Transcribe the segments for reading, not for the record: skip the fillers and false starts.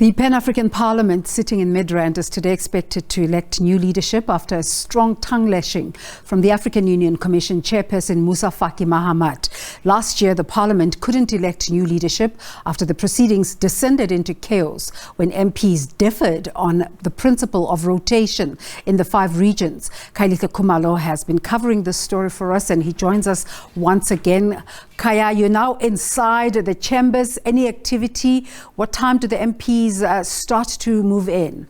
The Pan-African Parliament sitting in Midrand is today expected to elect new leadership after a strong tongue lashing from the African Union Commission chairperson Moussa Faki Mahamat. Last year, the Parliament couldn't elect new leadership after the proceedings descended into chaos when MPs differed on the principle of rotation in the 5 regions. Khayelihle Khumalo has been covering this story for us and he joins us once again. Kaya, you're now inside the chambers. Any activity? What time do the MPs start to move in?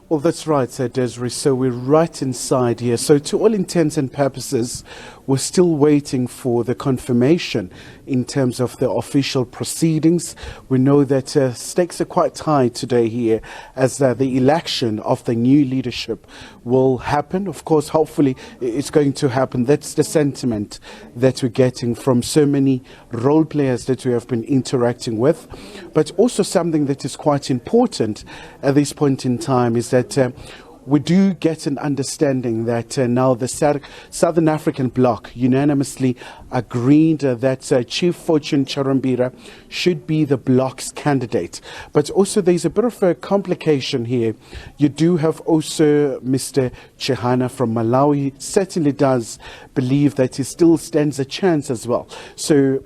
Well, that's right, Desiree. So we're right inside here. So to all intents and purposes, we're still waiting for the confirmation in terms of the official proceedings. We know that stakes are quite high today here as the election of the new leadership will happen. Of course, hopefully it's going to happen. That's the sentiment that we're getting from so many role players that we have been interacting with. But also something that is quite important at this point in time is that we do get an understanding that now the Southern African bloc unanimously agreed that Chief Fortune Charumbira should be the bloc's candidate. But also there's a bit of a complication here. You do have also Mr. Chihana from Malawi. He certainly does believe that he still stands a chance as well. So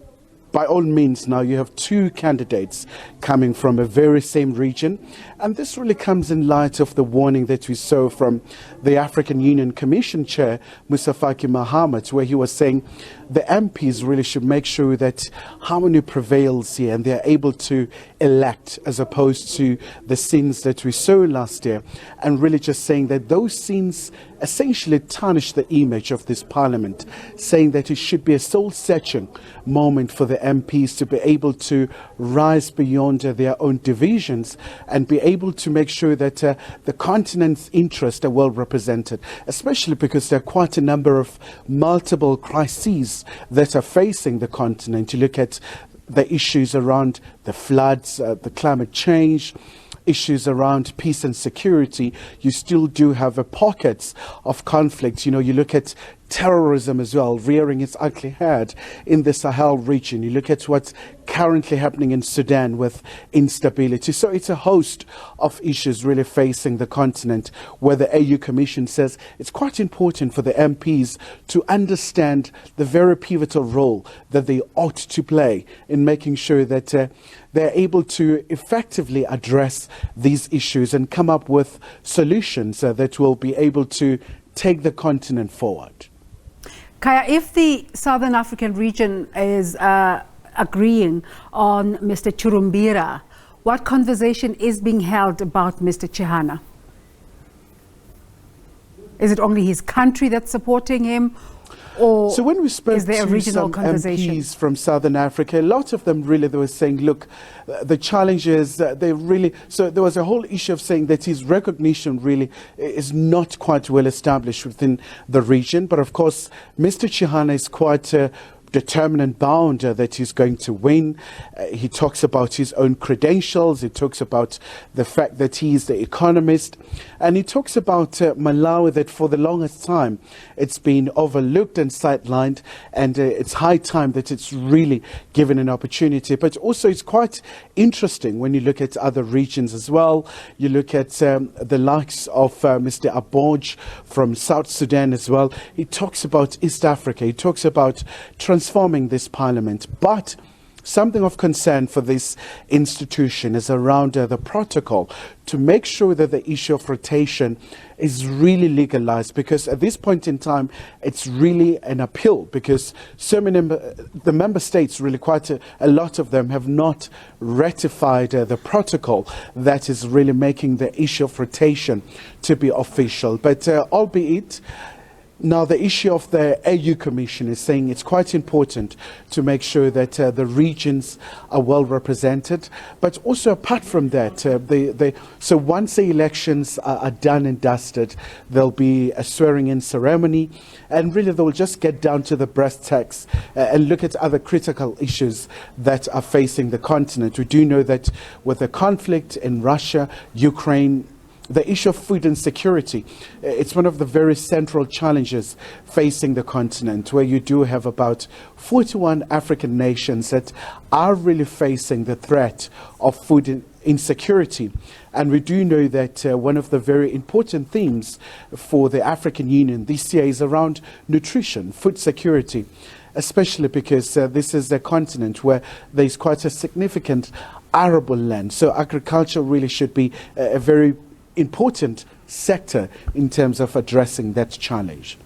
by all means, now you have 2 candidates coming from a very same region. And this really comes in light of the warning that we saw from the African Union Commission Chair, Moussa Faki Mahamat, where he was saying the MPs really should make sure that harmony prevails here and they're able to elect as opposed to the scenes that we saw last year. And really just saying that those scenes essentially tarnish the image of this parliament, saying that it should be a soul-searching moment for the MPs to be able to rise beyond their own divisions and be able to make sure that the continent's interests are well represented, especially because there are quite a number of multiple crises that are facing the continent. You look at the issues around the floods, the climate change, issues around peace and security. You still do have pockets of conflict. You know, you look at terrorism as well, rearing its ugly head in the Sahel region. You look at what's currently happening in Sudan with instability. So it's a host of issues really facing the continent where the AU Commission says it's quite important for the MPs to understand the very pivotal role that they ought to play in making sure that they're able to effectively address these issues and come up with solutions that will be able to take the continent forward. Kaya, if the Southern African region is agreeing on Mr. Charumbira, what conversation is being held about Mr. Chihana? Is it only his country that's supporting him? Or so when we spoke is there a to regional some conversation? MPs from Southern Africa, a lot of them really, they were saying, look, the challenge is they really, so there was a whole issue of saying that his recognition really is not quite well established within the region. But of course, Mr. Chihana is quite determined and bound that he's going to win. He talks about his own credentials. He talks about the fact that he is the economist. And he talks about Malawi, that for the longest time it's been overlooked and sidelined. And it's high time that it's really given an opportunity. But also it's quite interesting when you look at other regions as well. You look at the likes of Mr. Aboj from South Sudan as well. He talks about East Africa. He talks about transforming this parliament. But something of concern for this institution is around the protocol to make sure that the issue of rotation is really legalized, because at this point in time it's really an appeal, because so many the member states, really quite a lot of them, have not ratified the protocol that is really making the issue of rotation to be official. But albeit now the issue of the AU Commission is saying it's quite important to make sure that the regions are well represented. But also apart from that, so once the elections are done and dusted, there'll be a swearing-in ceremony, and really they'll just get down to the brass tacks and look at other critical issues that are facing the continent. We do know that with the conflict in Russia, Ukraine, the issue of food insecurity, it's one of the very central challenges facing the continent, where you do have about 41 African nations that are really facing the threat of food insecurity. And we do know that one of the very important themes for the African Union this year is around nutrition, food security, especially because this is a continent where there's quite a significant arable land. So agriculture really should be a very important sector in terms of addressing that challenge.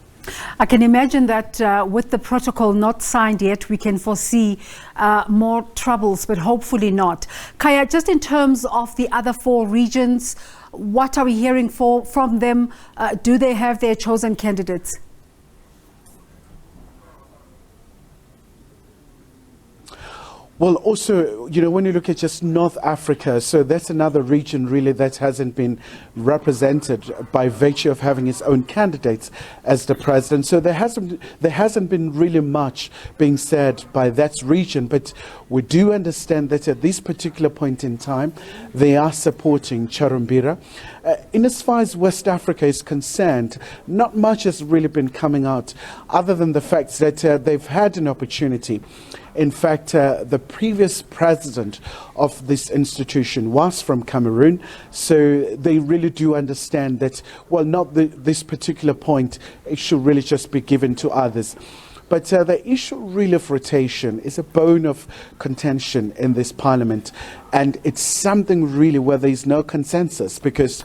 I can imagine that with the protocol not signed yet, we can foresee more troubles, but hopefully not. Kaya, just in terms of the other 4 regions, what are we hearing from them? Do they have their chosen candidates? Well, also, you know, when you look at just North Africa, so that's another region really that hasn't been represented by virtue of having its own candidates as the president. So there hasn't been really much being said by that region, but we do understand that at this particular point in time, they are supporting Charumbira. In as far as West Africa is concerned, not much has really been coming out other than the fact that they've had an opportunity. In fact, the previous president of this institution was from Cameroon, so they really do understand that, well, not this particular point, it should really just be given to others. But the issue really of rotation is a bone of contention in this parliament, and it's something really where there is no consensus, because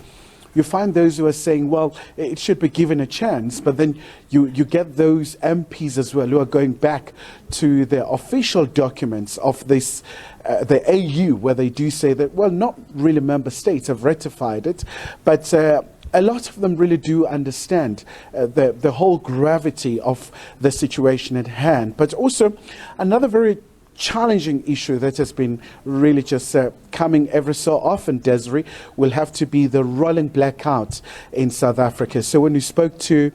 you find those who are saying, well, it should be given a chance, but then you get those MPs as well who are going back to the official documents of this, the AU, where they do say that, well, not really member states have ratified it, but a lot of them really do understand the whole gravity of the situation at hand. But also another very challenging issue that has been really just coming every so often, Desiree, will have to be the rolling blackout in South Africa. So when we spoke to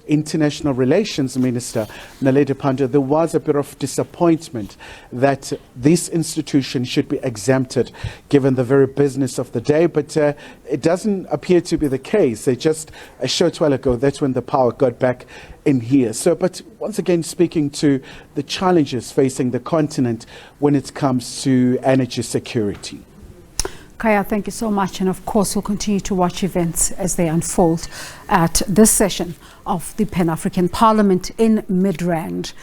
International Relations Minister Naledi Pandor, there was a bit of disappointment that this institution should be exempted given the very business of the day, but it doesn't appear to be the case. Just a short while ago, that's when the power got back in here. So, but once again, speaking to the challenges facing the continent when it comes to energy security. Kaya, thank you so much. And of course, we'll continue to watch events as they unfold at this session of the Pan-African Parliament in Midrand.